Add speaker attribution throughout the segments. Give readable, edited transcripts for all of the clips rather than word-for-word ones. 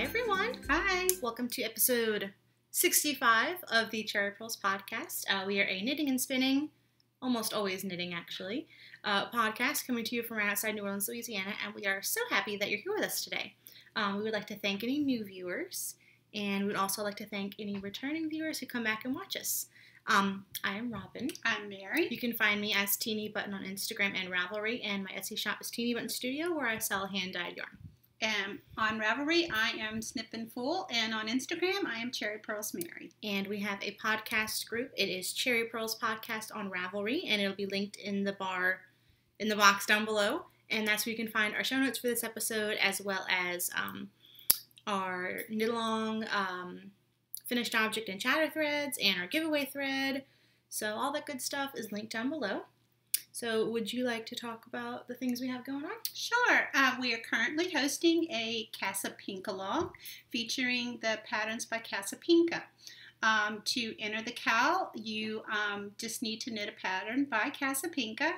Speaker 1: everyone.
Speaker 2: Hi.
Speaker 1: Welcome to episode 65 of the Cherry Purls podcast. We are a knitting and spinning, almost always knitting actually, podcast coming to you from outside New Orleans, Louisiana, and we are so happy that you're here with us today. We would like to thank any new viewers, and we'd also like to thank any returning viewers who come back and watch us. I am Robin.
Speaker 2: I'm Mary.
Speaker 1: You can find me as Teenybutton on Instagram and Ravelry, and my Etsy shop is Teenybutton Studio, where I sell hand-dyed yarn.
Speaker 2: On Ravelry, I am Snippin' Fool, and on Instagram, I am Cherry Purls Mary.
Speaker 1: And we have a podcast group. It is Cherry Purls Podcast on Ravelry, and it'll be linked in the box down below. And that's where you can find our show notes for this episode, as well as our knit-along, finished object and chatter threads, and our giveaway thread. So all that good stuff is linked down below. So would you like to talk about the things we have going on?
Speaker 2: Sure. We are currently hosting a Casapinka-along featuring the patterns by Casapinka. To enter the CAL, you just need to knit a pattern by Casapinka.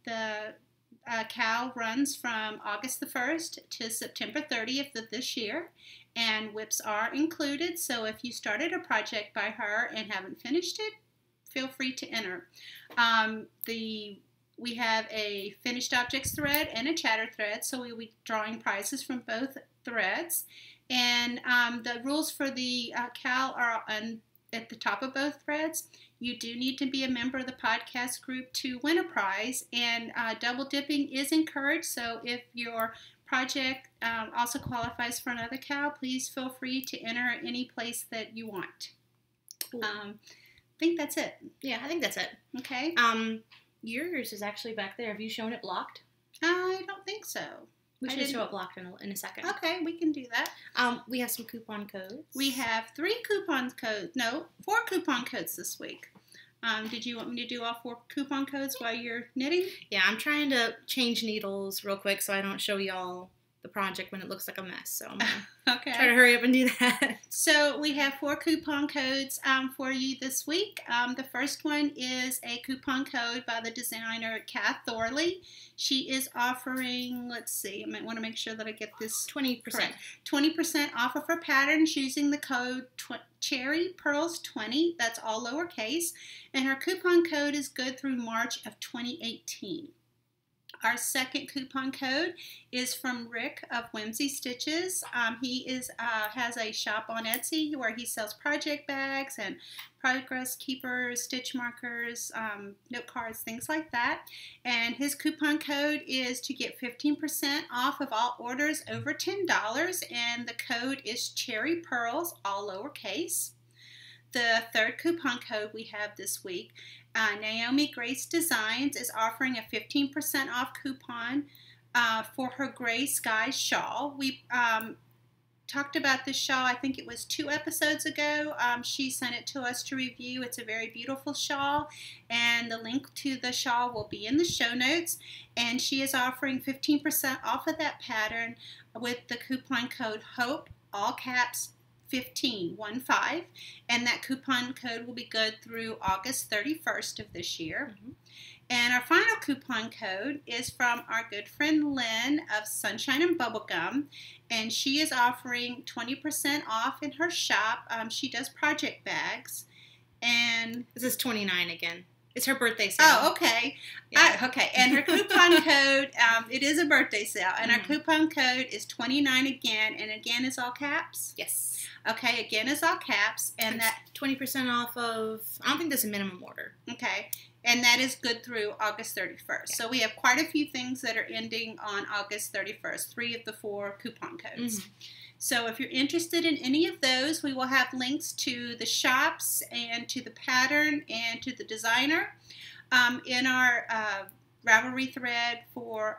Speaker 2: The CAL runs from August the 1st to September 30th of this year, and WIPs are included, so if you started a project by her and haven't finished it, feel free to enter. We have a finished objects thread and a chatter thread, so we'll be drawing prizes from both threads. And the rules for the CAL are at the top of both threads. You do need to be a member of the podcast group to win a prize, and double dipping is encouraged, so if your project also qualifies for another CAL, please feel free to enter any place that you want.
Speaker 1: Cool.
Speaker 2: I think that's it.
Speaker 1: Yeah, I think that's it.
Speaker 2: Okay.
Speaker 1: Yours is actually back there. Have you shown it blocked?
Speaker 2: I don't think so.
Speaker 1: We should show it blocked in a second.
Speaker 2: Okay, we can do that.
Speaker 1: We have some coupon codes.
Speaker 2: We have 4 coupon codes this week. Did you want me to do all 4 coupon codes while you're knitting?
Speaker 1: Yeah, I'm trying to change needles real quick so I don't show y'all the project when it looks like a mess. So I'm going to try to hurry up and do that.
Speaker 2: So we have 4 coupon codes for you this week. The first one is a coupon code by the designer Kath Thorley. She is offering, let's see, I might want to make sure that I get this
Speaker 1: 20%.
Speaker 2: correct. 20% off of her patterns using the code Cherry Purls 20. That's all lowercase. And her coupon code is good through March of 2018. Our second coupon code is from Rick of Whimsy Stitches. He has a shop on Etsy where he sells project bags and progress keepers, stitch markers, note cards, things like that. And his coupon code is to get 15% off of all orders over $10, and the code is Cherry Purls, all lowercase. The third coupon code we have this week, Naomi Grace Designs is offering a 15% off coupon for her Gray Sky shawl. We talked about this shawl, I think it was 2 episodes ago. She sent it to us to review. It's a very beautiful shawl, and the link to the shawl will be in the show notes. And she is offering 15% off of that pattern with the coupon code HOPE, all caps, 15, and that coupon code will be good through August 31st of this year. Mm-hmm. And our final coupon code is from our good friend Lynn of Sunshine and Bubblegum, and she is offering 20% off in her shop. She does project bags, and
Speaker 1: this is 29 again. It's her birthday sale.
Speaker 2: Oh, okay. Yeah. Okay, and her coupon code, it is a birthday sale, and our coupon code is 29 again, and again is all caps?
Speaker 1: Yes.
Speaker 2: Okay, again is all caps, and
Speaker 1: it's
Speaker 2: that
Speaker 1: 20% off of, I don't think there's a minimum order.
Speaker 2: Okay, and that is good through August 31st. Yeah. So we have quite a few things that are ending on August 31st, 3 of the 4 coupon codes. Mm-hmm. So if you're interested in any of those, we will have links to the shops and to the pattern and to the designer in our Ravelry thread for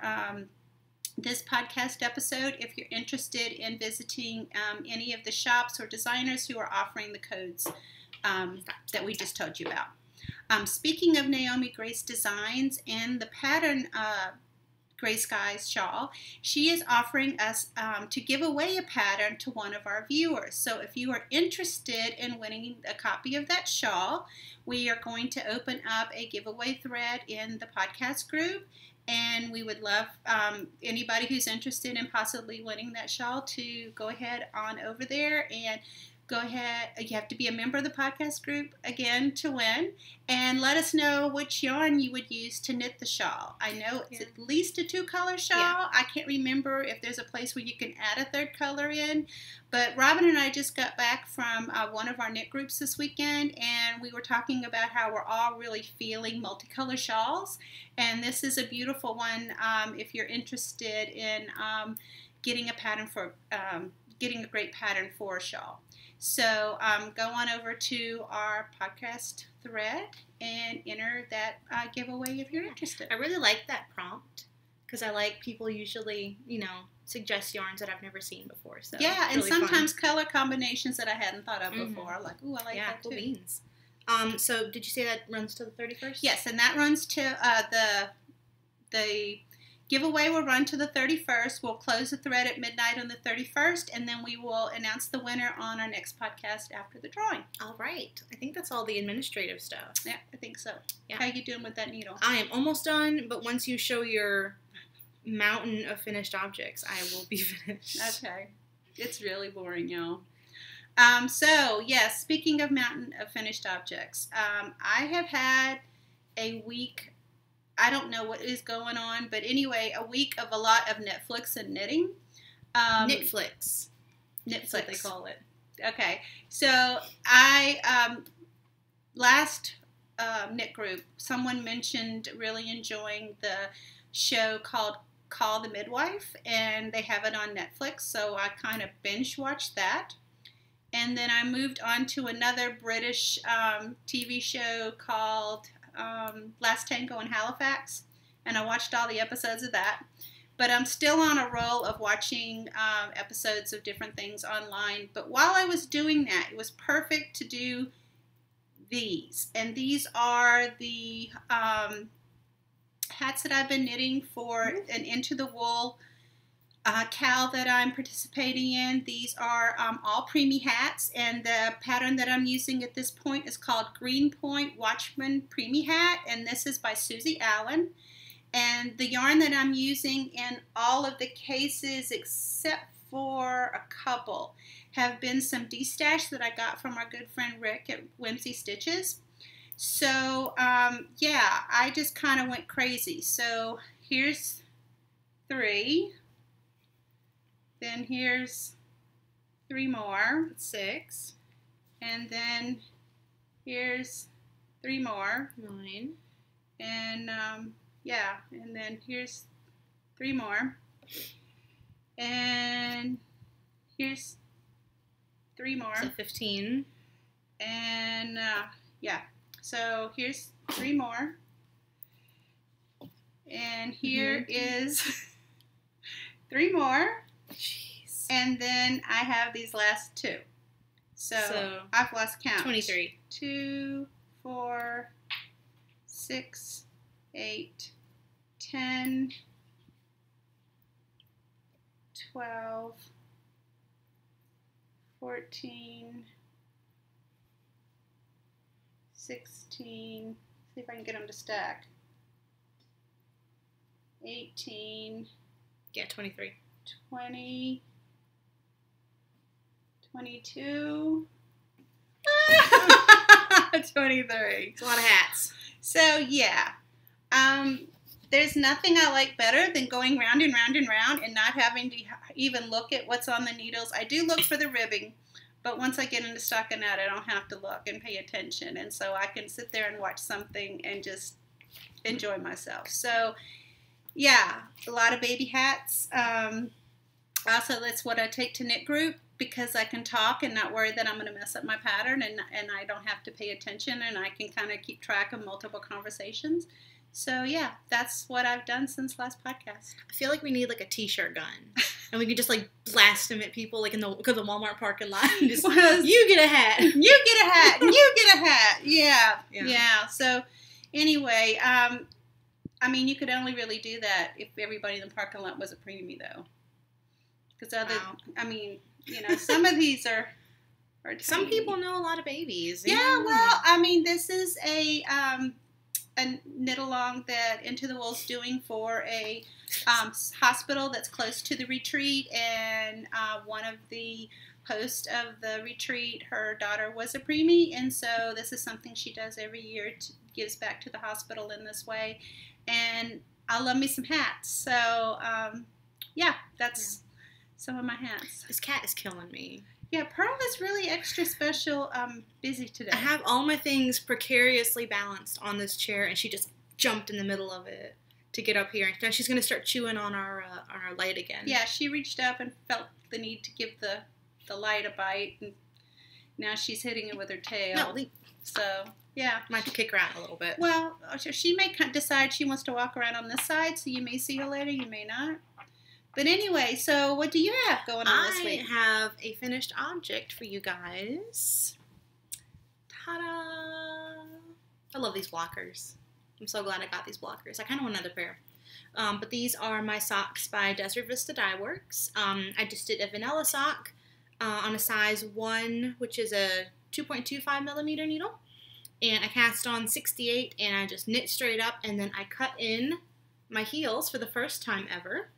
Speaker 2: this podcast episode if you're interested in visiting any of the shops or designers who are offering the codes that we just told you about. Speaking of Naomi Grace Designs, in the pattern Gray Skies shawl. She is offering us to give away a pattern to one of our viewers. So if you are interested in winning a copy of that shawl, we are going to open up a giveaway thread in the podcast group. And we would love anybody who's interested in possibly winning that shawl to go ahead on over there and go ahead. You have to be a member of the podcast group, again, to win. And let us know which yarn you would use to knit the shawl. I know it's at least a 2-color shawl. Yeah. I can't remember if there's a place where you can add a 3rd color in. But Robin and I just got back from one of our knit groups this weekend, and we were talking about how we're all really feeling multicolor shawls. And this is a beautiful one if you're interested in getting a pattern for getting a great pattern for a shawl. So go on over to our podcast thread and enter that giveaway if you're interested.
Speaker 1: I really like that prompt because I like people usually, suggest yarns that I've never seen before. So
Speaker 2: yeah, and
Speaker 1: really
Speaker 2: sometimes color combinations that I hadn't thought of before. I'm like, ooh, I like that too.
Speaker 1: Cool beans. So did you say that runs to the 31st?
Speaker 2: Yes, and that runs to the giveaway will run to the 31st. We'll close the thread at midnight on the 31st, and then we will announce the winner on our next podcast after the drawing.
Speaker 1: All right. I think that's all the administrative stuff.
Speaker 2: Yeah, I think so.
Speaker 1: Yeah.
Speaker 2: How are you doing with that needle?
Speaker 1: I am almost done, but once you show your mountain of finished objects, I will be finished.
Speaker 2: Okay. It's really boring, y'all. So, yes, speaking of mountain of finished objects, I have had a week. I don't know what is going on, but anyway, a week of a lot of Netflix and knitting.
Speaker 1: Knitflix.
Speaker 2: That's
Speaker 1: what they call it.
Speaker 2: Okay. So I, last knit group, someone mentioned really enjoying the show called Call the Midwife, and they have it on Netflix, so I kind of binge watched that. And then I moved on to another British TV show called Last Tango in Halifax, and I watched all the episodes of that. But I'm still on a roll of watching episodes of different things online. But while I was doing that, it was perfect to do these. And these are the hats that I've been knitting for an Into the Wool cowl that I'm participating in. These are all preemie hats, and the pattern that I'm using at this point is called Green Point Watchman Preemie Hat, and this is by Susie Allen. And the yarn that I'm using in all of the cases, except for a couple, have been some D-Stash that I got from our good friend Rick at Whimsy Stitches. So, yeah, I just kind of went crazy. So, here's 3. Then here's 3 more.
Speaker 1: 6.
Speaker 2: And then here's 3 more.
Speaker 1: 9.
Speaker 2: And, yeah, and then here's 3 more. And here's 3 more.
Speaker 1: So 15.
Speaker 2: And, yeah. So here's 3 more. And here is 3 more.
Speaker 1: Jeez.
Speaker 2: And then I have these last 2. So I've lost count.
Speaker 1: 23.
Speaker 2: 2, 4, 6, 8, 10, 12, 14, 16, see if I can get them to stack, 18,
Speaker 1: Yeah, 23.
Speaker 2: 20, 22, 23.
Speaker 1: It's a lot of hats.
Speaker 2: So, yeah. There's nothing I like better than going round and round and round and not having to even look at what's on the needles. I do look for the ribbing, but once I get into stockinette, I don't have to look and pay attention. And so I can sit there and watch something and just enjoy myself. So, yeah, a lot of baby hats. Also, that's what I take to knit group because I can talk and not worry that I'm going to mess up my pattern and I don't have to pay attention and I can kind of keep track of multiple conversations. So, yeah, that's what I've done since last podcast.
Speaker 1: I feel like we need, like, a T-shirt gun. And we could just, like, blast them at people, like, in the Walmart parking lot. And just, you get a hat.
Speaker 2: You get a hat. You get a hat. Yeah. So, anyway, I mean, you could only really do that if everybody in the parking lot was a preemie, though. Because
Speaker 1: Wow.
Speaker 2: I mean, some of these are
Speaker 1: Some
Speaker 2: tiny.
Speaker 1: people know a lot of babies.
Speaker 2: Yeah, well, I mean, this is a knit-along that Into the Wool's doing for a hospital that's close to the retreat, and one of the hosts of the retreat, her daughter was a preemie, and so this is something she does every year, gives back to the hospital in this way, and I love me some hats, so that's some of my hats.
Speaker 1: This cat is killing me.
Speaker 2: Yeah, Pearl is really extra special, busy today.
Speaker 1: I have all my things precariously balanced on this chair, and she just jumped in the middle of it to get up here. Now she's going to start chewing on our light again.
Speaker 2: Yeah, she reached up and felt the need to give the light a bite, and now she's hitting it with her tail.
Speaker 1: No,
Speaker 2: so, yeah.
Speaker 1: Might have to kick her out a little bit.
Speaker 2: Well, she may decide she wants to walk around on this side, so you may see her later, you may not. But anyway, so what do you have going on this week?
Speaker 1: I have a finished object for you guys. Ta-da! I love these blockers. I'm so glad I got these blockers. I kind of want another pair. But these are my socks by Desert Vista Dye Works. I just did a vanilla sock on a size 1, which is a 2.25 millimeter needle. And I cast on 68, and I just knit straight up, and then I cut in my heels for the first time ever.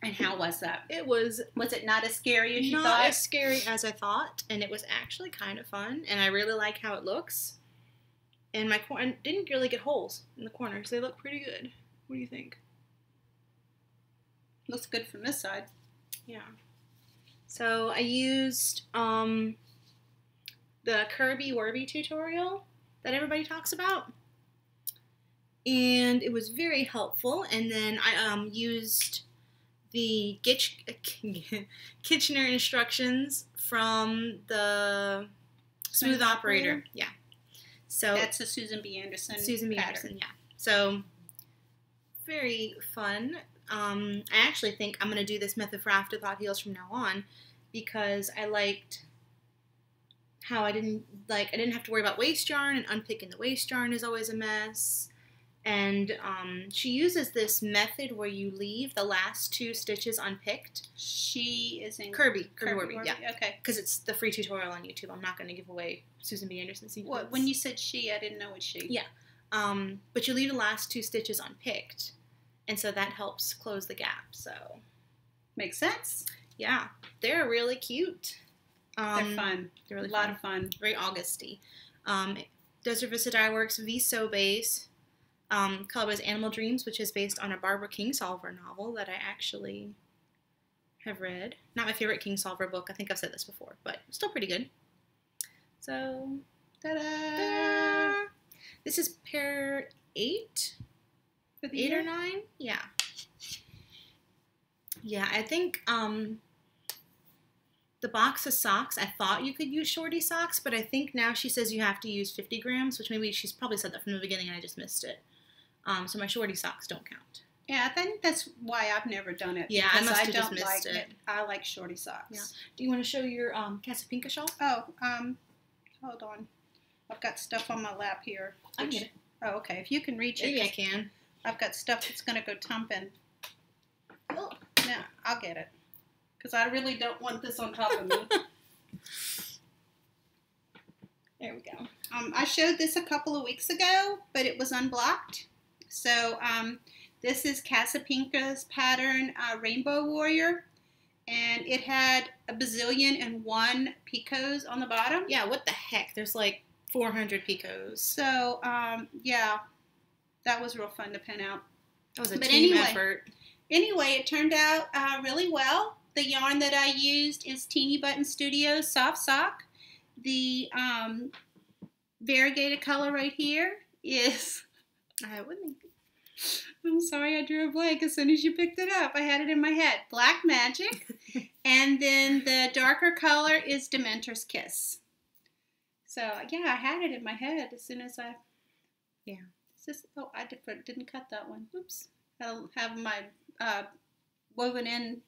Speaker 2: And how was that?
Speaker 1: Was
Speaker 2: it not as scary as you thought?
Speaker 1: Not as scary as I thought, and it was actually kind of fun, and I really like how it looks. And my didn't really get holes in the corners. They look pretty good. What do you think?
Speaker 2: Looks good from this side.
Speaker 1: Yeah. So I used the Kirby Werby tutorial that everybody talks about, and it was very helpful. And then I used the Kitchener instructions from the Smooth Operator. Yeah. So
Speaker 2: that's a Susan B. Anderson pattern.
Speaker 1: Yeah. So very fun. I actually think I'm going to do this method for afterthought heels from now on, because I liked how I didn't have to worry about waste yarn, and unpicking the waste yarn is always a mess. And she uses this method where you leave the last 2 stitches unpicked.
Speaker 2: She is in
Speaker 1: Kirby Werby, yeah.
Speaker 2: Okay.
Speaker 1: Because it's the free tutorial on YouTube. I'm not going to give away Susan B. Anderson's secrets.
Speaker 2: What, when you said she, I didn't know what she.
Speaker 1: Yeah. But you leave the last 2 stitches unpicked, and so that helps close the gap. So
Speaker 2: makes sense.
Speaker 1: Yeah, they're really cute.
Speaker 2: They're fun. They're really a lot of fun.
Speaker 1: Very Augusty. Desert Vista Dye Works V-So base. Color was Animal Dreams, which is based on a Barbara Kingsolver novel that I actually have read. Not my favorite Kingsolver book. I think I've said this before, but still pretty good. So, ta-da! Ta-da! This is pair 8? 8 or 9? Yeah. Yeah, I think the box of socks, I thought you could use shorty socks, but I think now she says you have to use 50 grams, which maybe she's probably said that from the beginning and I just missed it. So my shorty socks don't count.
Speaker 2: Yeah, I think that's why I've never done it.
Speaker 1: Yeah, I must have just missed it.
Speaker 2: I like shorty socks.
Speaker 1: Yeah. Do you want to show your Casapinka shawl?
Speaker 2: Oh, hold on. I've got stuff on my lap here.
Speaker 1: I get it.
Speaker 2: Oh, okay. If you can reach it.
Speaker 1: Maybe I can.
Speaker 2: I've got stuff that's going to go tumping.
Speaker 1: Oh.
Speaker 2: Yeah, I'll get it. Because I really don't want this on top of me.
Speaker 1: There we go.
Speaker 2: I showed this a couple of weeks ago, but it was unblocked. So this is Casapinka's pattern, Rainbow Warrior. And it had a bazillion and 1 picots on the bottom.
Speaker 1: Yeah, what the heck? There's like 400 picots.
Speaker 2: So, yeah, that was real fun to pin out.
Speaker 1: That was a team effort.
Speaker 2: Anyway, it turned out really well. The yarn that I used is Teenybutton Studio Soft Sock. The variegated color right here is... I'm sorry, I drew a blank as soon as you picked it up. I had it in my head. Black Magic. And then the darker color is Dementor's Kiss. So, yeah, I had it in my head as soon as I...
Speaker 1: Yeah.
Speaker 2: Oh, I didn't cut that one. Oops. I'll have my woven in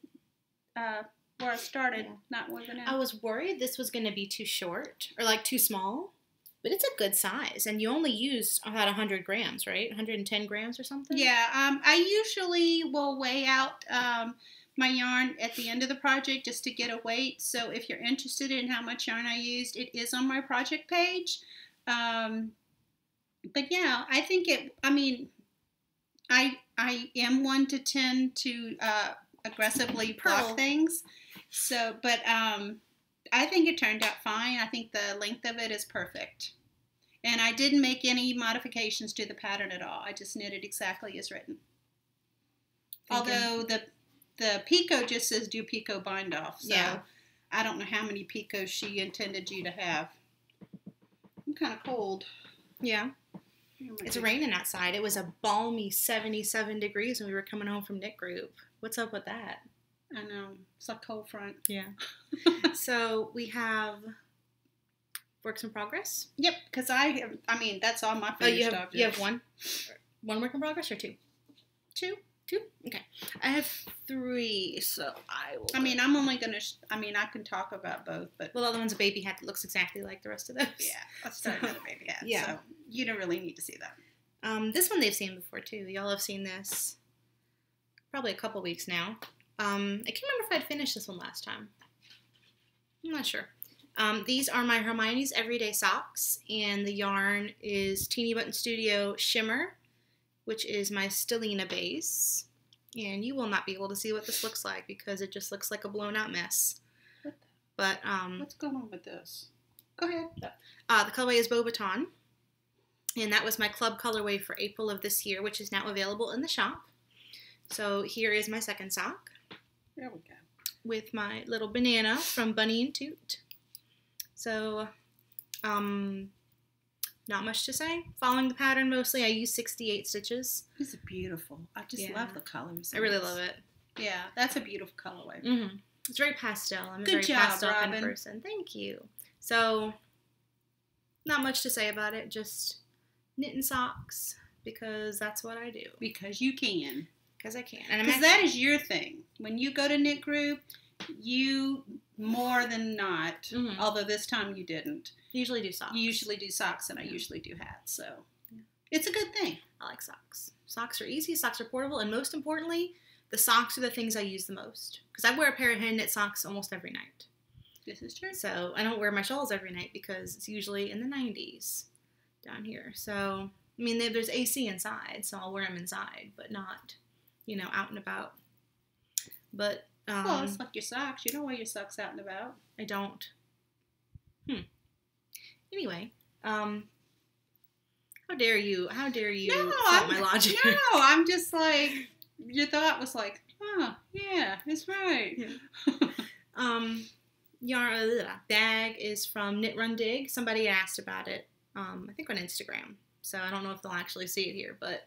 Speaker 2: where I started, not woven in.
Speaker 1: I was worried this was going to be too short or like too small. But it's a good size, and you only used about 100 grams, right? 110 grams or something?
Speaker 2: Yeah, I usually will weigh out my yarn at the end of the project just to get a weight. So if you're interested in how much yarn I used, it is on my project page. But yeah, I think I am one to tend to aggressively block things. So, but I think it turned out fine. I think the length of it is perfect. And I didn't make any modifications to the pattern at all. I just knitted exactly as written. Although the picot just says do picot bind off. So yeah. I don't know how many picots she intended you to have. I'm kind of cold.
Speaker 1: Yeah. It's raining outside. It was a balmy 77 degrees when we were coming home from knit group. What's up with that?
Speaker 2: I know. It's a cold front.
Speaker 1: Yeah. So we have works in progress?
Speaker 2: Yep, because that's all my finished objects.
Speaker 1: You have one? One work in progress or two? Two? Okay. I have 3, so I will...
Speaker 2: I'm only going to... I can talk about both, but...
Speaker 1: Well, the other one's a baby hat that looks exactly like the rest of those.
Speaker 2: Yeah, let's start with a baby hat. Yeah. So you don't really need to see that.
Speaker 1: This one they've seen before, too. Y'all have seen this probably a couple weeks now. I can't remember if I'd finished this one last time. I'm not sure. These are my Hermione's Everyday Socks, and the yarn is Teenybutton Studio Shimmer, which is my Stellina base. And you will not be able to see what this looks like because it just looks like a blown out mess. But
Speaker 2: what's going on with this? Go ahead.
Speaker 1: The colorway is Beaubaton, and that was my club colorway for April of this year, which is now available in the shop. So here is my second sock.
Speaker 2: There we go.
Speaker 1: With my little banana from Bunny and Toot. So, not much to say. Following the pattern mostly, I use 68 stitches.
Speaker 2: This is beautiful. I just love the colors.
Speaker 1: I really love it.
Speaker 2: Yeah, that's a beautiful colorway.
Speaker 1: Mm-hmm. It's very pastel. I'm a
Speaker 2: Good
Speaker 1: very
Speaker 2: job,
Speaker 1: pastel kind
Speaker 2: Robin.
Speaker 1: of person. Thank you. So, not much to say about it. Just knitting socks because that's what I do.
Speaker 2: Because you can.
Speaker 1: Because I can.
Speaker 2: Because that is your thing. When you go to knit group, you more than not, although this time you didn't.
Speaker 1: Usually do socks.
Speaker 2: You usually do socks, and I usually do hats. So it's a good thing.
Speaker 1: I like socks. Socks are easy. Socks are portable, and most importantly, the socks are the things I use the most. Because I wear a pair of hand knit socks almost every night.
Speaker 2: This is true.
Speaker 1: So I don't wear my shawls every night because it's usually in the 90s down here. So there's AC inside, so I'll wear them inside, but not, out and about. But
Speaker 2: well, it's like your socks. You don't wear your socks out and about.
Speaker 1: I don't. Anyway, how dare you fault my logic?
Speaker 2: No, I'm just like, your thought was like, oh, yeah, that's right.
Speaker 1: Yeah. Bag is from Knit Run Dig. Somebody asked about it, I think on Instagram. So I don't know if they'll actually see it here, but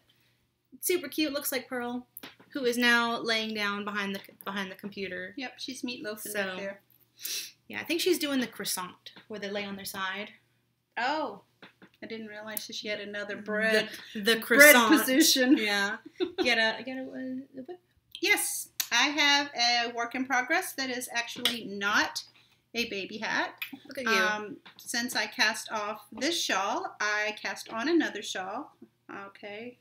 Speaker 1: it's super cute. Looks like Pearl, who is now laying down behind the computer.
Speaker 2: Yep, she's meatloafing up there.
Speaker 1: Yeah, I think she's doing the croissant where they lay on their side.
Speaker 2: Oh, I didn't realize that she had another bread.
Speaker 1: The croissant
Speaker 2: bread position.
Speaker 1: Yeah. Get a whip?
Speaker 2: Yes, I have a work in progress that is actually not a baby hat.
Speaker 1: Look at you.
Speaker 2: Since I cast off this shawl, I cast on another shawl. Okay.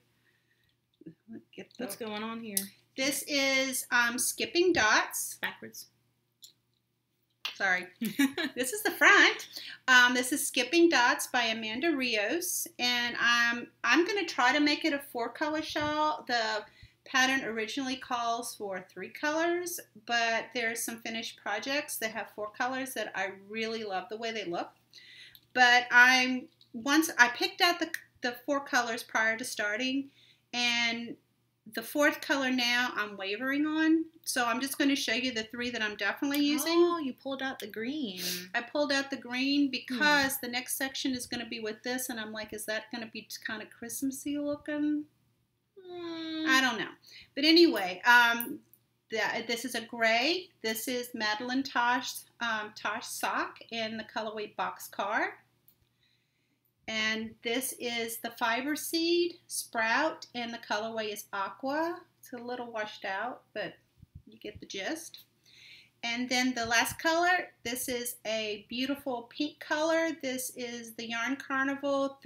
Speaker 1: What's going on here?
Speaker 2: This is Skipping Dots.
Speaker 1: Backwards.
Speaker 2: Sorry. This is the front. This is Skipping Dots by Amanda Rios. And I'm going to try to make it a 4-color shawl. The pattern originally calls for 3 colors, but there's some finished projects that have 4 colors that I really love the way they look. But once I picked out the 4 colors prior to starting, and the 4th color now I'm wavering on. So I'm just going to show you the 3 that I'm definitely using.
Speaker 1: Oh, you pulled out the green.
Speaker 2: I pulled out the green because the next section is going to be with this, and I'm like, is that going to be kind of Christmassy looking? I don't know. But anyway, this is a gray. This is Madeline Tosh sock in the colorway Boxcar. And this is the Fiber Seed Sprout, and the colorway is Aqua. It's a little washed out, but you get the gist. And then the last color, this is a beautiful pink color. This is the Yarn Carnival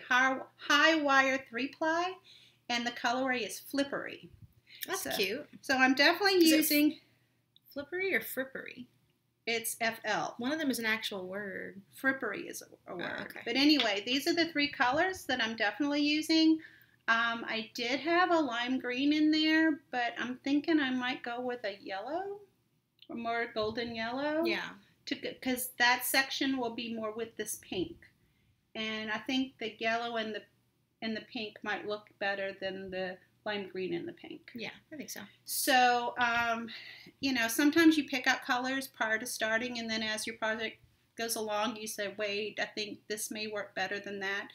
Speaker 2: high wire 3-ply, and the colorway is Flippery.
Speaker 1: That's cute.
Speaker 2: So I'm definitely using
Speaker 1: Flippery or Frippery?
Speaker 2: It's FL.
Speaker 1: One of them is an actual word.
Speaker 2: Frippery is a word.
Speaker 1: Oh, okay.
Speaker 2: But anyway, these are the 3 colors that I'm definitely using. I did have a lime green in there, but I'm thinking I might go with a yellow, or more golden yellow.
Speaker 1: Yeah.
Speaker 2: Because that section will be more with this pink. And I think the yellow and the pink might look better than the lime green and the pink.
Speaker 1: Yeah, I think so.
Speaker 2: So, sometimes you pick out colors prior to starting, and then as your project goes along, you say, wait, I think this may work better than that.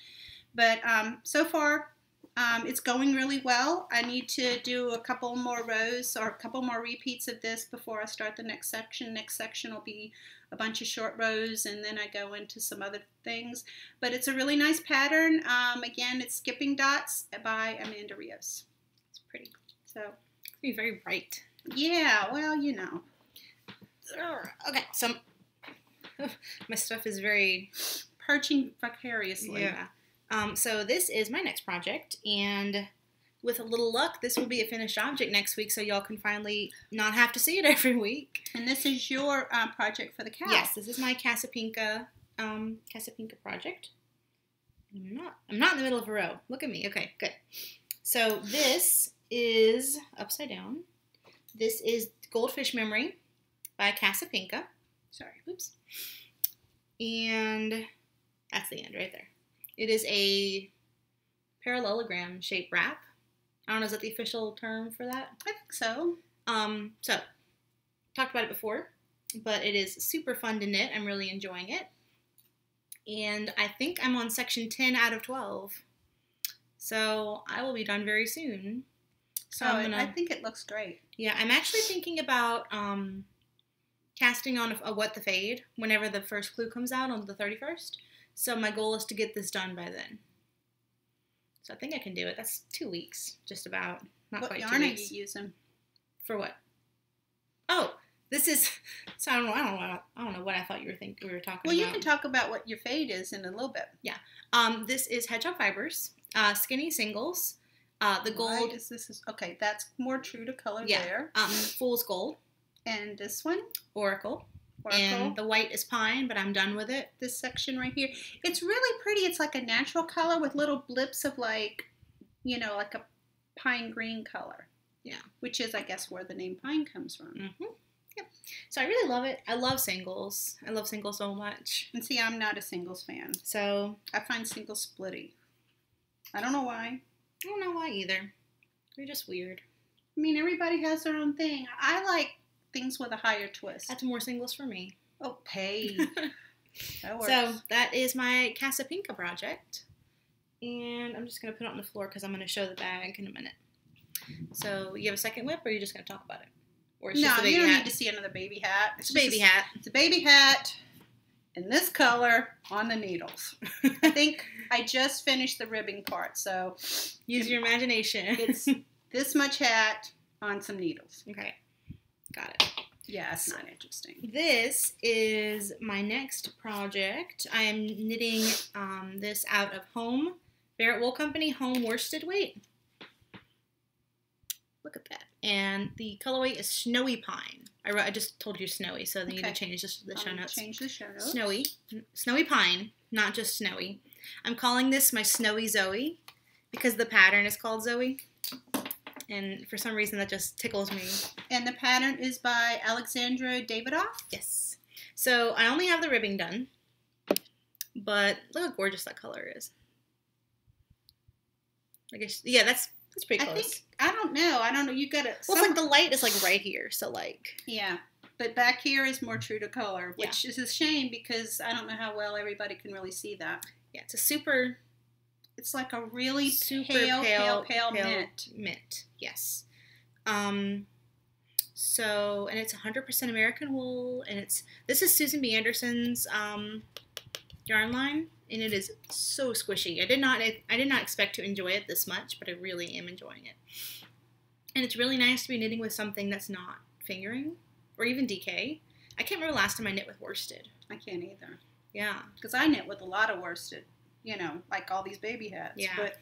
Speaker 2: But so far, it's going really well. I need to do a couple more rows or a couple more repeats of this before I start the next section. Next section will be a bunch of short rows, and then I go into some other things. But it's a really nice pattern. Again, it's Skipping Dots by Amanda Rios. It's pretty. So
Speaker 1: It's be very bright.
Speaker 2: Yeah, well,
Speaker 1: Okay, so my stuff is very
Speaker 2: perching vicariously.
Speaker 1: Yeah. So this is my next project, and with a little luck, this will be a finished object next week, so y'all can finally not have to see it every week.
Speaker 2: And this is your project for the cow.
Speaker 1: Yes, this is my Casapinka project. I'm not in the middle of a row. Look at me. Okay, good. So this is upside down. This is Goldfish Memory by Casapinka. Sorry, oops. And that's the end right there. It is a parallelogram shape wrap. I don't know, is that the official term for that?
Speaker 2: I think so.
Speaker 1: So, talked about it before, but it is super fun to knit. I'm really enjoying it. And I think I'm on section 10 out of 12. So, I will be done very soon. So
Speaker 2: I think it looks great.
Speaker 1: Yeah, I'm actually thinking about casting on a What the Fade whenever the first clue comes out on the 31st. So my goal is to get this done by then. So I think I can do it. That's 2 weeks, just about. Not
Speaker 2: what
Speaker 1: quite 2
Speaker 2: yarn
Speaker 1: weeks.
Speaker 2: are you using?
Speaker 1: For what? Oh, this is. So I don't know what I thought we were talking about.
Speaker 2: Well, you can talk about what your fade is in a little bit.
Speaker 1: Yeah. This is Hedgehog Fibers, Skinny Singles. The gold.
Speaker 2: Why is this? Okay, that's more true to color there.
Speaker 1: Fool's Gold.
Speaker 2: And this one?
Speaker 1: Oracle. And the white is Pine, but I'm done with it.
Speaker 2: This section right here. It's really pretty. It's like a natural color with little blips of like a pine green color.
Speaker 1: Yeah.
Speaker 2: Which is, I guess, where the name Pine comes from.
Speaker 1: Mm-hmm. Yep. So I really love it. I love singles. I love singles so much.
Speaker 2: And see, I'm not a singles fan.
Speaker 1: So
Speaker 2: I find singles splitty. I don't know why.
Speaker 1: I don't know why either. They're just weird.
Speaker 2: I mean, everybody has their own thing. I like things with a higher twist.
Speaker 1: That's more singles for me.
Speaker 2: Oh, hey. That works.
Speaker 1: So that is my Casapinka project. And I'm just going to put it on the floor because I'm going to show the bag in a minute. So you have a second whip, or are you just going to talk about it? Or it's just a baby
Speaker 2: you don't
Speaker 1: hat?
Speaker 2: need to see another baby hat.
Speaker 1: It's a baby hat.
Speaker 2: It's a baby hat in this color on the needles. I think I just finished the ribbing part, so
Speaker 1: use your imagination.
Speaker 2: It's this much hat on some needles.
Speaker 1: Okay. Got it.
Speaker 2: Yeah, it's not interesting.
Speaker 1: This is my next project. I am knitting this out of Home Barrett Wool Company Home Worsted Weight. Look at that. And the colorway is Snowy Pine. I just told you snowy, so they need to change the show notes.
Speaker 2: Change the show notes.
Speaker 1: Snowy Pine, not just snowy. I'm calling this my Snowy Zoe because the pattern is called Zoe. And for some reason, that just tickles me.
Speaker 2: And the pattern is by Alexandra Davidoff?
Speaker 1: Yes. So I only have the ribbing done. But look how gorgeous that color is. I guess, yeah, that's pretty close.
Speaker 2: I don't know. You got to...
Speaker 1: Well, it's like the light is like right here. So like...
Speaker 2: Yeah. But back here is more true to color, which is a shame because I don't know how well everybody can really see that.
Speaker 1: Yeah, it's a super...
Speaker 2: It's like a really
Speaker 1: super
Speaker 2: pale mint.
Speaker 1: Mint, yes. So, and it's 100% American wool, and this is Susan B. Anderson's yarn line, and it is so squishy. I did not expect to enjoy it this much, but I really am enjoying it. And it's really nice to be knitting with something that's not fingering or even DK. I can't remember the last time I knit with worsted.
Speaker 2: I can't either.
Speaker 1: Yeah.
Speaker 2: Because I knit with a lot of worsted, like all these baby hats.
Speaker 1: Yeah.
Speaker 2: But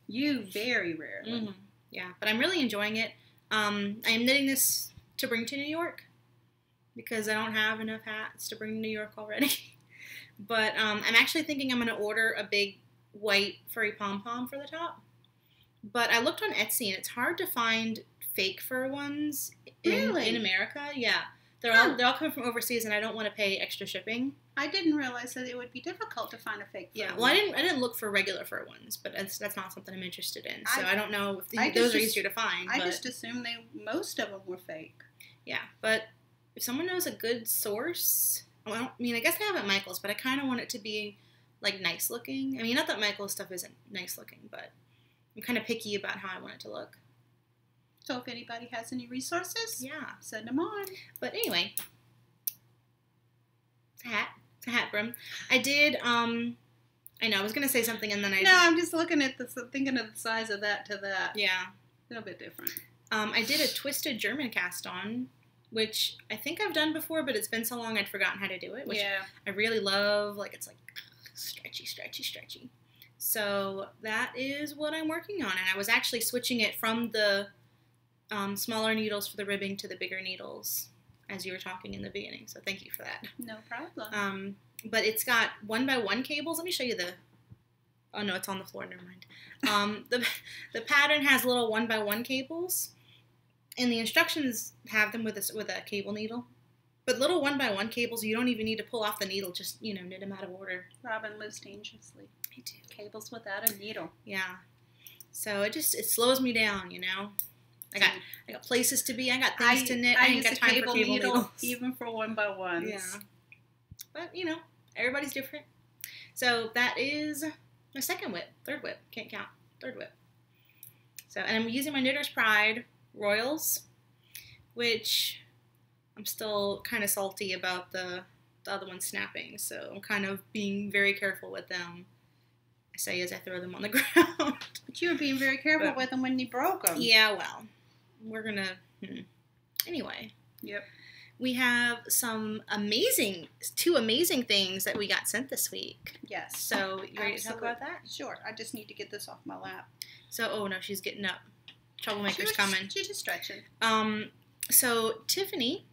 Speaker 2: you very rarely.
Speaker 1: Mm-hmm. Yeah, but I'm really enjoying it. I am knitting this to bring to New York because I don't have enough hats to bring to New York already. But I'm actually thinking I'm going to order a big white furry pom-pom for the top. But I looked on Etsy and it's hard to find fake fur ones in America. Yeah. They're all coming from overseas, and I don't want to pay extra shipping.
Speaker 2: I didn't realize that it would be difficult to find a fake fur.
Speaker 1: Yeah, well, I didn't look for regular fur ones, but that's not something I'm interested in. So I don't know if those are easier to find.
Speaker 2: I just assumed most of them were fake.
Speaker 1: Yeah, but if someone knows a good source, I guess they have at Michael's, but I kind of want it to be like nice looking. I mean, not that Michael's stuff isn't nice looking, but I'm kind of picky about how I want it to look.
Speaker 2: So if anybody has any resources,
Speaker 1: yeah,
Speaker 2: send them on.
Speaker 1: But anyway, it's a hat. It's a hat brim. I did, I know, I was going to say something and then I...
Speaker 2: No, I'm just looking at thinking of the size of that to that.
Speaker 1: Yeah.
Speaker 2: A little bit different.
Speaker 1: I did a twisted German cast on, which I think I've done before, but it's been so long I'd forgotten how to do it, which I really love. Like, it's like stretchy, stretchy, stretchy. So that is what I'm working on. And I was actually switching it from the smaller needles for the ribbing to the bigger needles as you were talking in the beginning. So thank you for that.
Speaker 2: No problem.
Speaker 1: But it's got 1x1 cables. Let me show you the... Oh, no, it's on the floor. Never mind. The pattern has little 1x1 cables, and the instructions have them with a cable needle. But little 1x1 cables, you don't even need to pull off the needle. Just, knit them out of order.
Speaker 2: Robin lives dangerously.
Speaker 1: I do.
Speaker 2: Cables without a needle.
Speaker 1: Yeah. So it slows me down, I got places to be. I got things to knit. I ain't got time for cable needles.
Speaker 2: Even for 1x1s.
Speaker 1: Yeah. But, everybody's different. So that is my third whip. Can't count. Third whip. So, and I'm using my Knitter's Pride Royals, which I'm still kind of salty about the other one snapping. So I'm kind of being very careful with them. I say as I throw them on the ground.
Speaker 2: But you were being very careful with them when you broke them.
Speaker 1: Yeah, well, we're going to... Anyway.
Speaker 2: Yep.
Speaker 1: We have two amazing things that we got sent this week.
Speaker 2: Yes.
Speaker 1: So, you ready to talk about that?
Speaker 2: Sure. I just need to get this off my lap.
Speaker 1: So, oh no, she's getting up. Troublemaker's coming.
Speaker 2: She's just stretching.
Speaker 1: So Tiffany,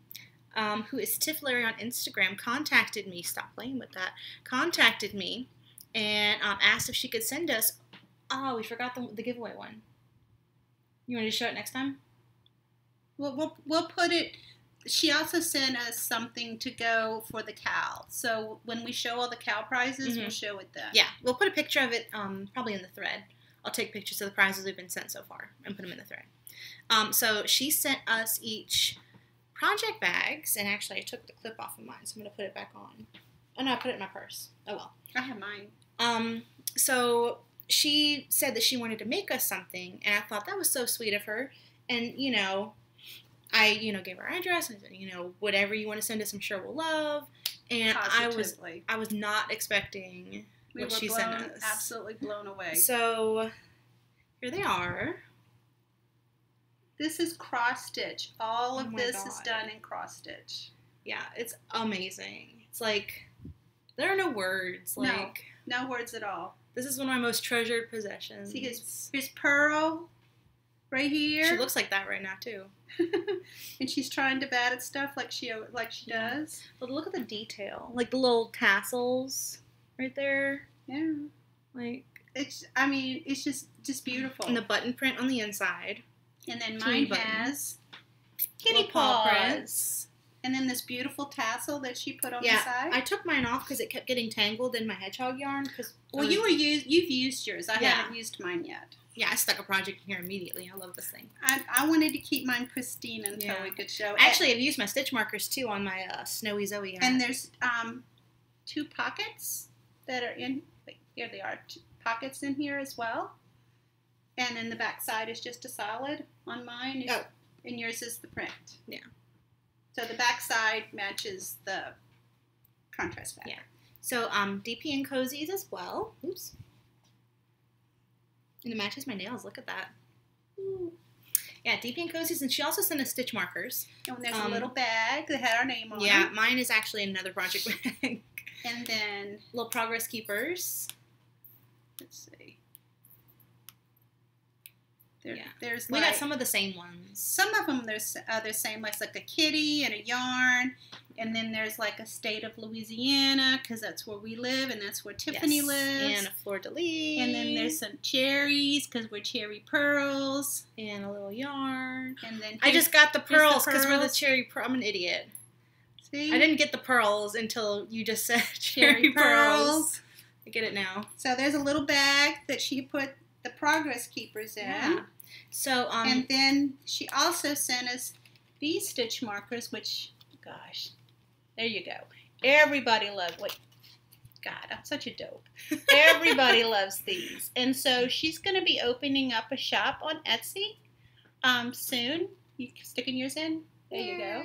Speaker 1: who is Tifflery on Instagram, contacted me. Stop playing with that. Contacted me and asked if she could send us. Oh, we forgot the giveaway one. You want to show it next time?
Speaker 2: We'll put it. She also sent us something to go for the cow. So when we show all the cow prizes, we'll show it then.
Speaker 1: Yeah, we'll put a picture of it probably in the thread. I'll take pictures of the prizes we've been sent so far and put them in the thread. So she sent us each project bags, and actually I took the clip off of mine, so I'm going to put it back on. Oh no, I put it in my purse. Oh well.
Speaker 2: I have mine.
Speaker 1: So she said that she wanted to make us something, and I thought that was so sweet of her. And, I, gave her address, and I said, whatever you want to send us, I'm sure we'll love. And
Speaker 2: Positively.
Speaker 1: I was not expecting what she sent us.
Speaker 2: Absolutely blown away.
Speaker 1: So, here they are.
Speaker 2: This is cross stitch. All of this is done in cross stitch.
Speaker 1: Yeah, it's amazing. It's like, there are no words. Like,
Speaker 2: no words at all.
Speaker 1: This is one of my most treasured possessions.
Speaker 2: See, here's Pearl right here.
Speaker 1: She looks like that right now, too.
Speaker 2: And she's trying to bat at stuff like she does.
Speaker 1: But look at the detail. Like the little tassels right there.
Speaker 2: Yeah.
Speaker 1: Like,
Speaker 2: it's just beautiful.
Speaker 1: And the button print on the inside.
Speaker 2: And then mine has kitty paw prints. And then this beautiful tassel that she put on the side.
Speaker 1: I took mine off because it kept getting tangled in my hedgehog yarn.
Speaker 2: You've used yours. I haven't used mine yet.
Speaker 1: Yeah, I stuck a project in here immediately. I love this thing.
Speaker 2: I wanted to keep mine pristine until we could show it.
Speaker 1: Actually, I've used my stitch markers, too, on my Snowy Zoe yarn.
Speaker 2: And there's 2 pockets that are in... Wait, here they are. 2 pockets in here as well. And then the back side is just a solid on mine. And yours is the print. Yeah. So the back side matches the contrast fabric. Yeah. So
Speaker 1: DP and Cozies as well. Oops. And it matches my nails. Look at that. Ooh. Yeah, DP and Cozies, and she also sent us stitch markers.
Speaker 2: And there's a little bag that had our name on it.
Speaker 1: Yeah, mine is actually another project bag.
Speaker 2: And then
Speaker 1: little progress keepers.
Speaker 2: Let's see. There,
Speaker 1: yeah.
Speaker 2: There's
Speaker 1: we got some of the same ones.
Speaker 2: Some of them there's the same, like a kitty and a yarn, and then there's like a state of Louisiana because that's where we live and that's where Tiffany lives.
Speaker 1: And a fleur de lis.
Speaker 2: And then there's some cherries because we're cherry pearls.
Speaker 1: And a little yarn.
Speaker 2: And then
Speaker 1: I just got the pearls because we're the cherry pearl. I'm an idiot.
Speaker 2: See?
Speaker 1: I didn't get the pearls until you just said cherry pearls. I get it now.
Speaker 2: So there's a little bag that she put the progress keepers in.
Speaker 1: Yeah. So
Speaker 2: and then she also sent us these stitch markers, which, gosh, there you go. Everybody loves. Wait, God, I'm such a dope. Everybody loves these, and so she's going to be opening up a shop on Etsy soon. You sticking yours in? There you go.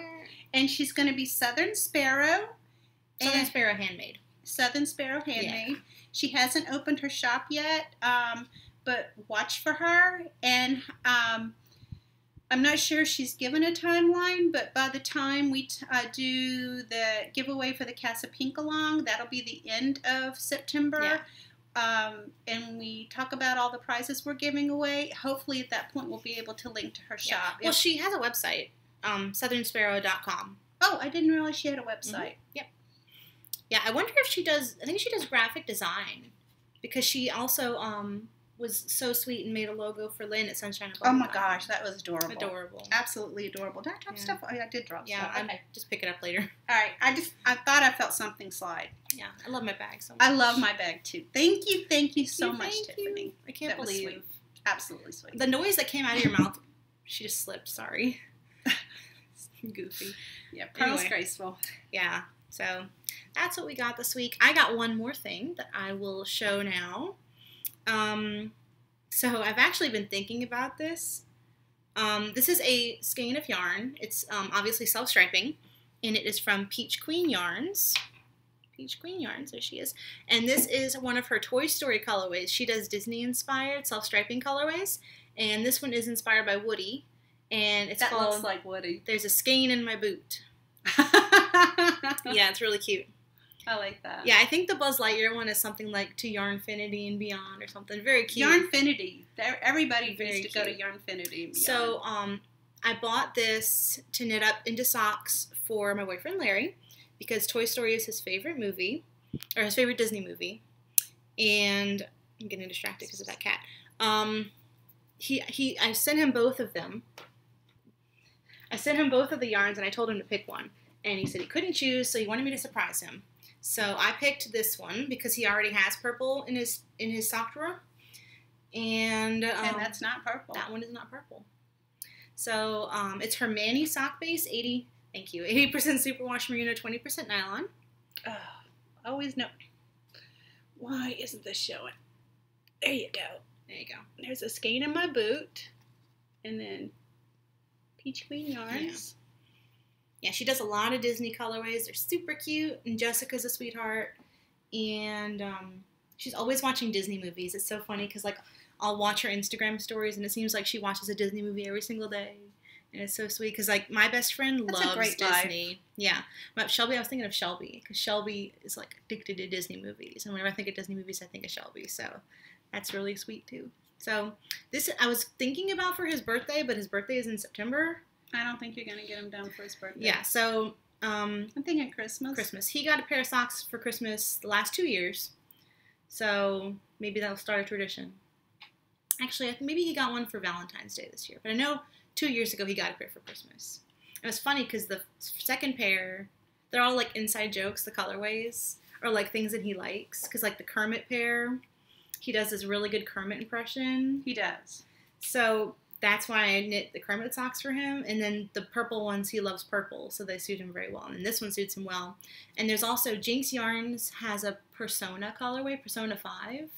Speaker 2: And she's going to be Southern Sparrow.
Speaker 1: Southern Sparrow handmade.
Speaker 2: Southern Sparrow handmade.
Speaker 1: Yeah.
Speaker 2: She hasn't opened her shop yet. But watch for her, and I'm not sure she's given a timeline, but by the time we do the giveaway for the Casa Pink Along, that'll be the end of September, and we talk about all the prizes we're giving away. Hopefully at that point we'll be able to link to her shop.
Speaker 1: Well, she has a website, southernsparrow.com.
Speaker 2: Oh, I didn't realize she had a website.
Speaker 1: Mm-hmm. Yep. Yeah, I wonder if she does, I think she does graphic design, because she also, was so sweet and made a logo for Lynn at Sunshine Above.
Speaker 2: Oh my gosh, that was adorable.
Speaker 1: Adorable.
Speaker 2: Absolutely adorable. Did I drop stuff? Oh, yeah, I did drop stuff.
Speaker 1: Yeah, okay. Just pick it up later.
Speaker 2: All right, I thought I felt something slide.
Speaker 1: Yeah, I love my bag so much.
Speaker 2: I love my bag too. Thank you so much, Tiffany.
Speaker 1: I can't believe.
Speaker 2: Sweet. Absolutely sweet.
Speaker 1: The noise that came out of your mouth, she just slipped, sorry. Goofy.
Speaker 2: Yeah, Pearl's graceful.
Speaker 1: Yeah, so that's what we got this week. I got one more thing that I will show now. So I've actually been thinking about this. This is a skein of yarn. It's obviously self-striping, and it is from Peach Queen Yarns. Peach Queen Yarns, there she is. And this is one of her Toy Story colorways. She does Disney-inspired self-striping colorways, and this one is inspired by Woody, and it's called... That
Speaker 2: looks like Woody.
Speaker 1: There's a Skein in My Boot. Yeah, it's really cute.
Speaker 2: I like that.
Speaker 1: Yeah, I think the Buzz Lightyear one is something like To Yarnfinity and Beyond or something. Very cute.
Speaker 2: Yarnfinity. Everybody needs to go to Yarnfinity and Beyond.
Speaker 1: So, I bought this to knit up into socks for my boyfriend Larry because Toy Story is his favorite movie, or his favorite Disney movie. And I'm getting distracted because of that cat. I sent him both of them. I sent him both of the yarns and I told him to pick one. And he said he couldn't choose, so he wanted me to surprise him. So I picked this one because he already has purple in his sock drawer. And
Speaker 2: that's not purple.
Speaker 1: That one is not purple. So it's her Manny sock base, 80% superwash merino, 20% nylon.
Speaker 2: Always know. Why isn't this showing? There you go.
Speaker 1: There you go.
Speaker 2: There's a skein in my boot. And then Peach Queen Yarns.
Speaker 1: Yeah, she does a lot of Disney colorways. They're super cute, and Jessica's a sweetheart. And she's always watching Disney movies. It's so funny because, like, I'll watch her Instagram stories, and it seems like she watches a Disney movie every single day. And it's so sweet because, like, my best friend loves Disney.
Speaker 2: Life.
Speaker 1: Yeah. But Shelby, I was thinking of Shelby because Shelby is, like, addicted to Disney movies. And whenever I think of Disney movies, I think of Shelby. So that's really sweet, too. So this I was thinking about for his birthday, but his birthday is in September.
Speaker 2: I don't think you're going to get him done for his birthday.
Speaker 1: Yeah, so... I'm
Speaker 2: thinking Christmas.
Speaker 1: Christmas. He got a pair of socks for Christmas the last 2 years. So maybe that'll start a tradition. Actually, I think maybe he got one for Valentine's Day this year. But I know 2 years ago he got a pair for Christmas. It was funny because the second pair, they're all like inside jokes, the colorways, or like things that he likes. Because like the Kermit pair, he does this really good Kermit impression.
Speaker 2: He does.
Speaker 1: So... that's why I knit the Kermit socks for him. And then the purple ones, he loves purple, so they suit him very well. And this one suits him well. And there's also Jinx Yarns has a Persona colorway, Persona 5,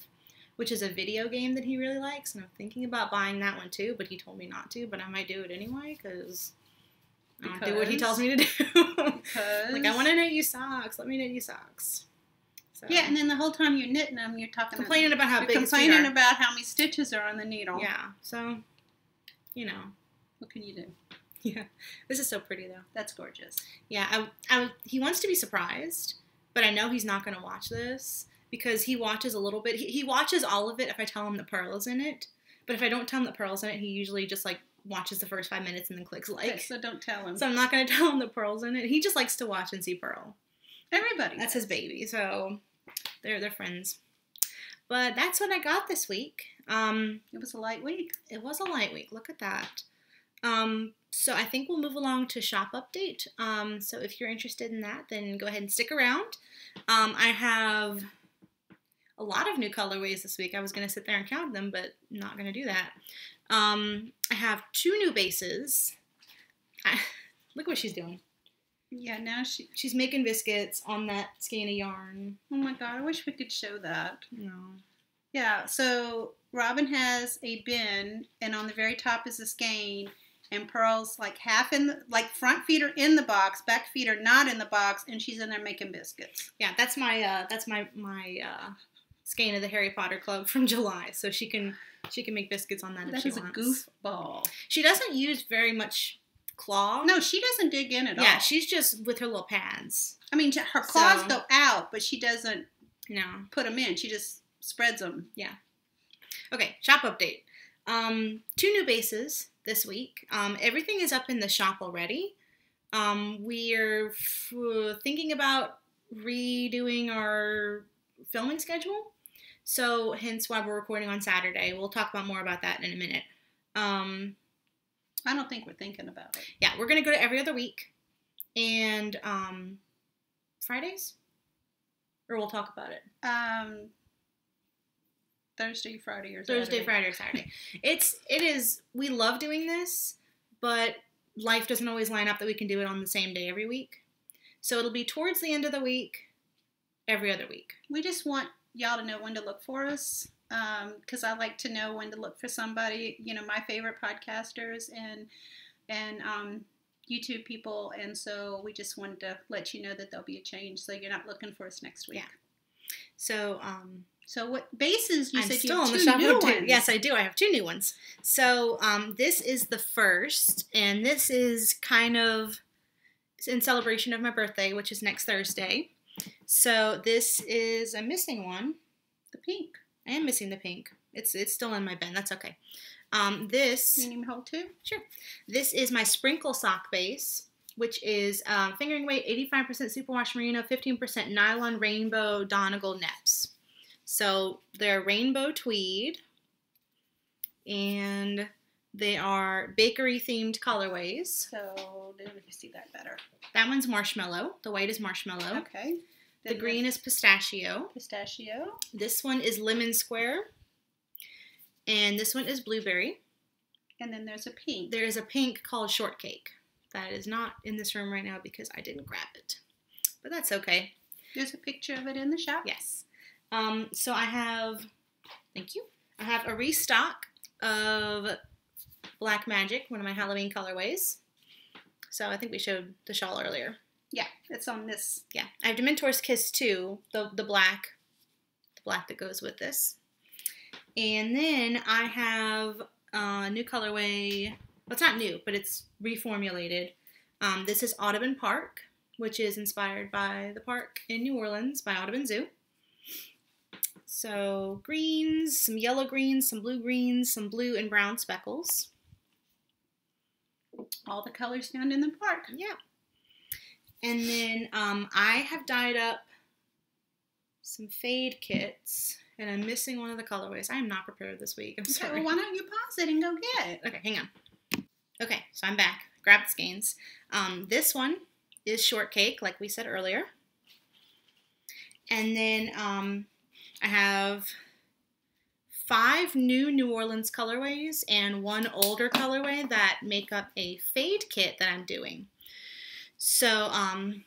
Speaker 1: which is a video game that he really likes. And I'm thinking about buying that one too, but he told me not to. But I might do it anyway because I don't do what he tells me to do. Like, I want to knit you socks. Let me knit you socks. So.
Speaker 2: Yeah, and then the whole time you're knitting them, you're
Speaker 1: complaining about how big his feet are.
Speaker 2: Complaining about how many stitches are on the needle.
Speaker 1: Yeah, so... you know,
Speaker 2: What can you do?
Speaker 1: Yeah. This is so pretty, though.
Speaker 2: That's gorgeous.
Speaker 1: Yeah, he wants to be surprised, but I know he's not going to watch this because he watches a little bit. He watches all of it if I tell him that Pearl is in it. But if I don't tell him that Pearl's in it, he usually just, like, watches the first 5 minutes and then clicks like.
Speaker 2: Okay, so don't tell him.
Speaker 1: So I'm not going to tell him that Pearl's in it. He just likes to watch and see Pearl.
Speaker 2: Everybody.
Speaker 1: That's his baby, so they're friends. But that's what I got this week.
Speaker 2: It was a light week.
Speaker 1: It was a light week. Look at that. So I think we'll move along to shop update. So if you're interested in that, then go ahead and stick around. I have a lot of new colorways this week. I was going to sit there and count them, but I'm not going to do that. I have 2 new bases. Look what she's doing.
Speaker 2: Yeah, now
Speaker 1: she's making biscuits on that skein of yarn.
Speaker 2: Oh my God, I wish we could show that.
Speaker 1: No.
Speaker 2: Yeah, so Robin has a bin, and on the very top is a skein, and Pearl's like half in the, like front feet are in the box, back feet are not in the box, and she's in there making biscuits.
Speaker 1: Yeah, that's my skein of the Harry Potter Club from July, so she can make biscuits on that if she wants.
Speaker 2: That is a goofball.
Speaker 1: She doesn't use very much claw.
Speaker 2: No, she doesn't dig in at all.
Speaker 1: Yeah, she's just with her little pads.
Speaker 2: I mean, her claws go out, but she doesn't put them in. She just spreads them.
Speaker 1: Yeah. Okay, shop update. 2 new bases this week. Everything is up in the shop already. We're thinking about redoing our filming schedule. So hence why we're recording on Saturday. We'll talk about more about that in a minute.
Speaker 2: I don't think we're thinking about it.
Speaker 1: Yeah, we're going to go to every other week. And Fridays? Or we'll talk about it.
Speaker 2: Thursday, Friday, or Saturday.
Speaker 1: Thursday, Friday, or Saturday. It is, we love doing this, but life doesn't always line up that we can do it on the same day every week. So it'll be towards the end of the week, every other week.
Speaker 2: We just want y'all to know when to look for us, because I like to know when to look for somebody, you know, my favorite podcasters and YouTube people, and so we just wanted to let you know that there'll be a change, so you're not looking for us next week.
Speaker 1: Yeah. So,
Speaker 2: so what bases you
Speaker 1: I'm
Speaker 2: said
Speaker 1: still
Speaker 2: you have
Speaker 1: on the
Speaker 2: 2
Speaker 1: shop
Speaker 2: new
Speaker 1: update.
Speaker 2: ones?
Speaker 1: Yes, I do. I have 2 new ones. So, this is the first, and this is kind of in celebration of my birthday, which is next Thursday. So this is, I'm missing one.
Speaker 2: The pink.
Speaker 1: I am missing the pink. It's still in my bin. That's okay. This.
Speaker 2: You need me to hold 2?
Speaker 1: Sure. This is my sprinkle sock base, which is fingering weight 85% superwash merino, 15% nylon rainbow Donegal neps. So they're rainbow tweed, and they are bakery themed colorways.
Speaker 2: So let me see that better.
Speaker 1: That one's marshmallow. The white is marshmallow.
Speaker 2: Okay.
Speaker 1: The green is pistachio.
Speaker 2: Pistachio.
Speaker 1: This one is lemon square. And this one is blueberry.
Speaker 2: And then there's a pink.
Speaker 1: There is a pink called shortcake. That is not in this room right now because I didn't grab it. But that's okay.
Speaker 2: There's a picture of it in the shop.
Speaker 1: Yes. So I have, thank you. I have a restock of Black Magic, one of my Halloween colorways. So I think we showed the shawl earlier.
Speaker 2: Yeah, it's on this.
Speaker 1: Yeah, I have Dementor's Kiss too, the black that goes with this. And then I have a new colorway. Well, it's not new, but it's reformulated. This is Audubon Park, which is inspired by the park in New Orleans by Audubon Zoo. So greens, some yellow greens, some blue and brown speckles.
Speaker 2: All the colors found in the park.
Speaker 1: Yeah. And then I have dyed up some fade kits, and I'm missing one of the colorways. I am not prepared this week. I'm sorry.
Speaker 2: Well, why don't you pause it and go get it?
Speaker 1: Okay, hang on. Okay, so I'm back. Grab the skeins. This one is shortcake, like we said earlier. And then I have 5 new Orleans colorways and 1 older colorway that make up a fade kit that I'm doing. So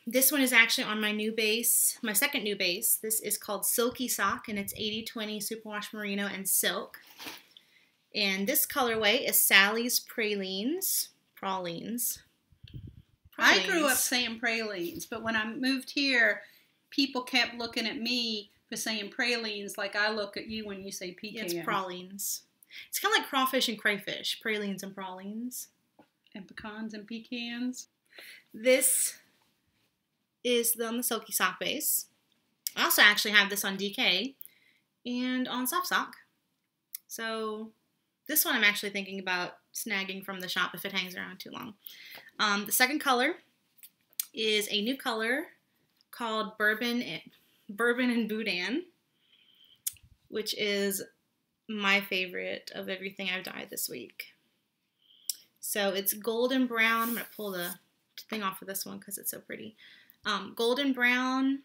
Speaker 1: this one is actually on my new base, my second new base. This is called Silky Sock, and it's 80/20 superwash merino and silk. And this colorway is Sally's Pralines.
Speaker 2: I grew up saying pralines, but when I moved here, people kept looking at me for saying pralines like I look at you when you say pecan.
Speaker 1: Yeah, it's pralines. It's kind of like crawfish and crayfish, pralines and pralines.
Speaker 2: And pecans and pecans.
Speaker 1: This is on the Silky Sock base. I also actually have this on DK and on Soft Sock. So this one I'm actually thinking about snagging from the shop if it hangs around too long. The second color is a new color called Bourbon and Boudin, which is my favorite of everything I've dyed this week. So it's golden brown. I'm going to pull the thing off of this one because it's so pretty. Golden brown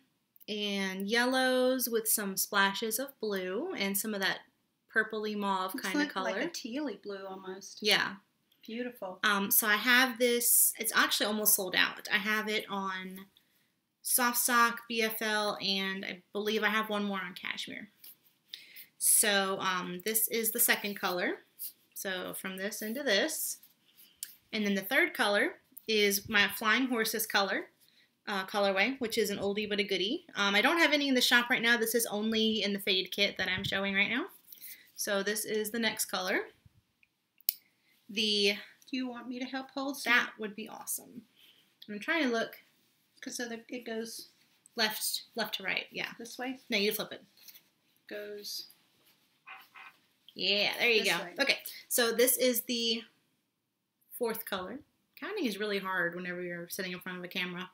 Speaker 1: and yellows with some splashes of blue and some of that purpley mauve kind of color.
Speaker 2: Like a tealy blue almost.
Speaker 1: Yeah.
Speaker 2: Beautiful.
Speaker 1: So I have this, it's actually almost sold out. I have it on Soft Sock, BFL, and I believe I have one more on Cashmere. So this is the second color. So from this into this. And then the third color is my Flying Horses colorway, which is an oldie but a goodie. I don't have any in the shop right now. This is only in the fade kit that I'm showing right now. So this is the next color. Do
Speaker 2: you want me to help hold some?
Speaker 1: That would be awesome. I'm trying to look.
Speaker 2: Because so that it goes
Speaker 1: left to right, yeah.
Speaker 2: This way?
Speaker 1: No, you flip it.
Speaker 2: Goes.
Speaker 1: Yeah, there you go.
Speaker 2: Way.
Speaker 1: Okay, so this is the fourth color. Counting is really hard whenever you're sitting in front of a camera.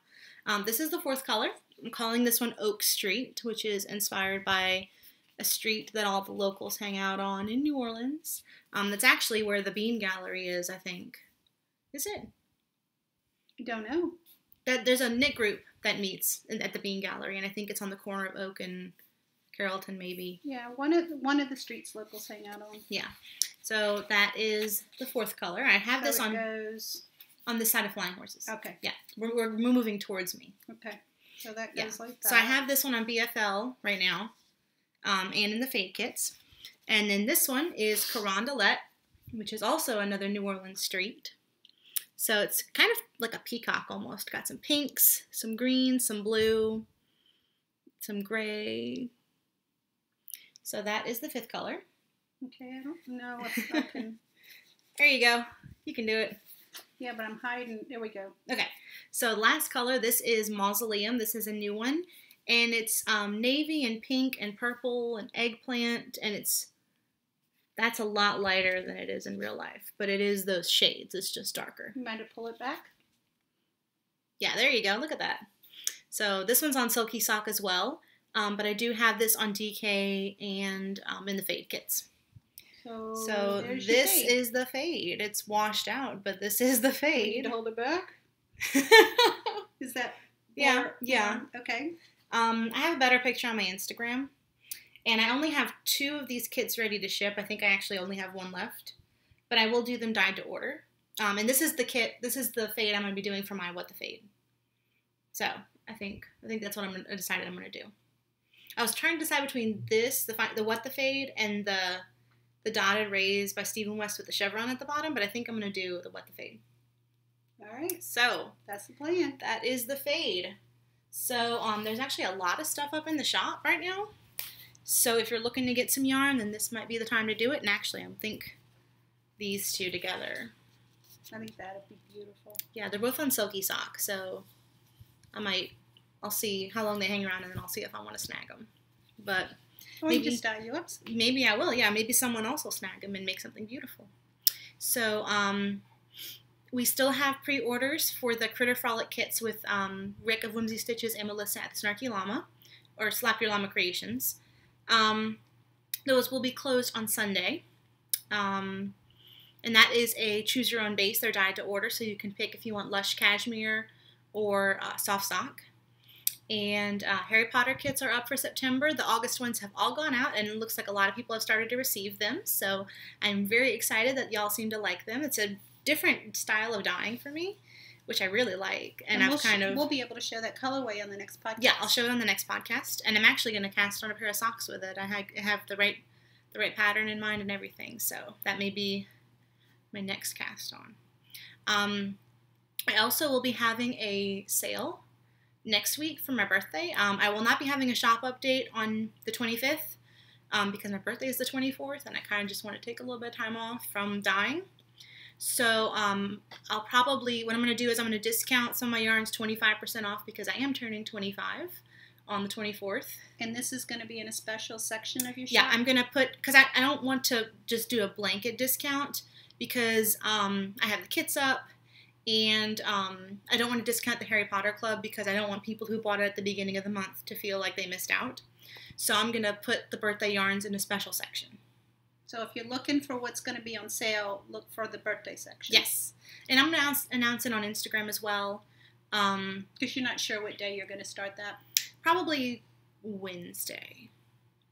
Speaker 1: This is the fourth color. I'm calling this one Oak Street, which is inspired by a street that all the locals hang out on in New Orleans. That's actually where the Bean Gallery is, I think. Is it?
Speaker 2: I don't know.
Speaker 1: There's a knit group that meets at the Bean Gallery, and I think it's on the corner of Oak and Carrollton, maybe.
Speaker 2: Yeah, one of the streets locals hang out on.
Speaker 1: Yeah. So that is the fourth color. I have this on
Speaker 2: goes
Speaker 1: on this side of Flying Horses.
Speaker 2: Okay.
Speaker 1: Yeah, we're moving towards me.
Speaker 2: Okay. So that goes like that.
Speaker 1: So I have this one on BFL right now, and in the fade kits. And then this one is Carondelet, which is also another New Orleans street. So it's kind of like a peacock almost. Got some pinks, some greens, some blue, some gray. So that is the fifth color.
Speaker 2: Okay, I don't know if I can.
Speaker 1: There you go. You can do it.
Speaker 2: Yeah, but I'm hiding. There we go.
Speaker 1: Okay. So last color, this is Mausoleum. This is a new one. And it's navy and pink and purple and eggplant. And that's a lot lighter than it is in real life. But it is those shades. It's just darker.
Speaker 2: You mind to pull it back?
Speaker 1: Yeah, there you go. Look at that. So this one's on Silky Sock as well. But I do have this on DK and in the fade kits. So this is the fade. It's washed out, but this is the fade.
Speaker 2: You need to hold it back? Is that?
Speaker 1: Yeah.
Speaker 2: Okay.
Speaker 1: I have a better picture on my Instagram. And I only have 2 of these kits ready to ship. I think I actually only have 1 left. But I will do them dyed to order. And this is the kit. This is the fade I'm going to be doing for my What the Fade. So I think that's what I decided I'm going to do. I was trying to decide between this, the What the Fade, and the Dotted Rays by Stephen West with the chevron at the bottom. But I think I'm going to do the What the Fade.
Speaker 2: All right.
Speaker 1: So
Speaker 2: that's the plan.
Speaker 1: That is the fade. So there's actually a lot of stuff up in the shop right now. So if you're looking to get some yarn, then this might be the time to do it. And actually, I think these 2 together.
Speaker 2: I think that'd be beautiful.
Speaker 1: Yeah, they're both on Silky Sock. So I'll see how long they hang around, and then I'll see if I want to snag them. But
Speaker 2: or maybe just dye you up.
Speaker 1: Maybe I will. Yeah, maybe someone else will snag them and make something beautiful. So we still have pre-orders for the Critter Frolic kits with Rick of Whimsy Stitches and Melissa at the Snarky Llama, or Slap Your Llama Creations. Those will be closed on Sunday. And that is a choose your own base. They're dyed to order, so you can pick if you want Lush Cashmere or Soft Sock. And Harry Potter kits are up for September. The August ones have all gone out, and it looks like a lot of people have started to receive them. So I'm very excited that y'all seem to like them. It's a different style of dyeing for me, which I really like. And
Speaker 2: we'll be able to show that colorway on the next podcast.
Speaker 1: Yeah, I'll show it on the next podcast. And I'm actually going to cast on a pair of socks with it. I have the right pattern in mind and everything. So that may be my next cast on. I also will be having a sale next week for my birthday. I will not be having a shop update on the 25th because my birthday is the 24th, and I kind of just want to take a little bit of time off from dyeing. So I'll probably, what I'm going to do is I'm going to discount some of my yarns 25% off because I am turning 25 on the 24th.
Speaker 2: And this is going to be in a special section of your shop?
Speaker 1: Yeah, I'm going to put, because I don't want to just do a blanket discount because I have the kits up, and I don't want to discount the Harry Potter Club because I don't want people who bought it at the beginning of the month to feel like they missed out. So I'm going to put the birthday yarns in a special section.
Speaker 2: So if you're looking for what's going to be on sale, look for the birthday section.
Speaker 1: Yes. And I'm going to announce it on Instagram as well.
Speaker 2: Because you're not sure what day you're going to start that?
Speaker 1: Probably Wednesday.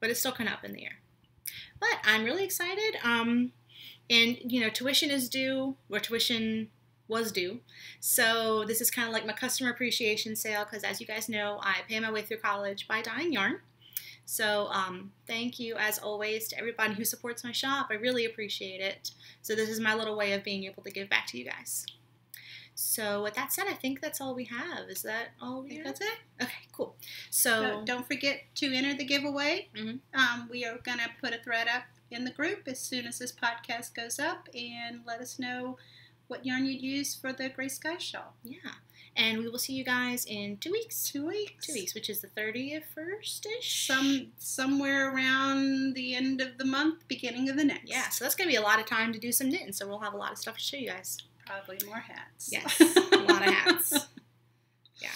Speaker 1: But it's still kind of up in the air. But I'm really excited. And, you know, tuition is due, or tuition was due. So this is kind of like my customer appreciation sale because, as you guys know, I pay my way through college by dyeing yarn. So thank you, as always, to everybody who supports my shop. I really appreciate it. So this is my little way of being able to give back to you guys. So with that said, I think that's all we have. Is that all we have?
Speaker 2: That's it.
Speaker 1: Okay, cool. So
Speaker 2: don't forget to enter the giveaway.
Speaker 1: Mm-hmm.
Speaker 2: We are going to put a thread up in the group as soon as this podcast goes up, and let us know what yarn you'd use for the Gray Sky Shawl.
Speaker 1: Yeah. And we will see you guys in 2 weeks.
Speaker 2: 2 weeks.
Speaker 1: 2 weeks, which is the 31st-ish?
Speaker 2: Somewhere around the end of the month, beginning of the next.
Speaker 1: Yeah, so that's going to be a lot of time to do some knitting, so we'll have a lot of stuff to show you guys.
Speaker 2: Probably more hats.
Speaker 1: Yes, a lot of hats. Yeah,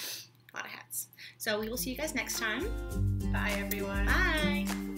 Speaker 1: a lot of hats. So we will see you guys next time.
Speaker 2: Bye, everyone.
Speaker 1: Bye.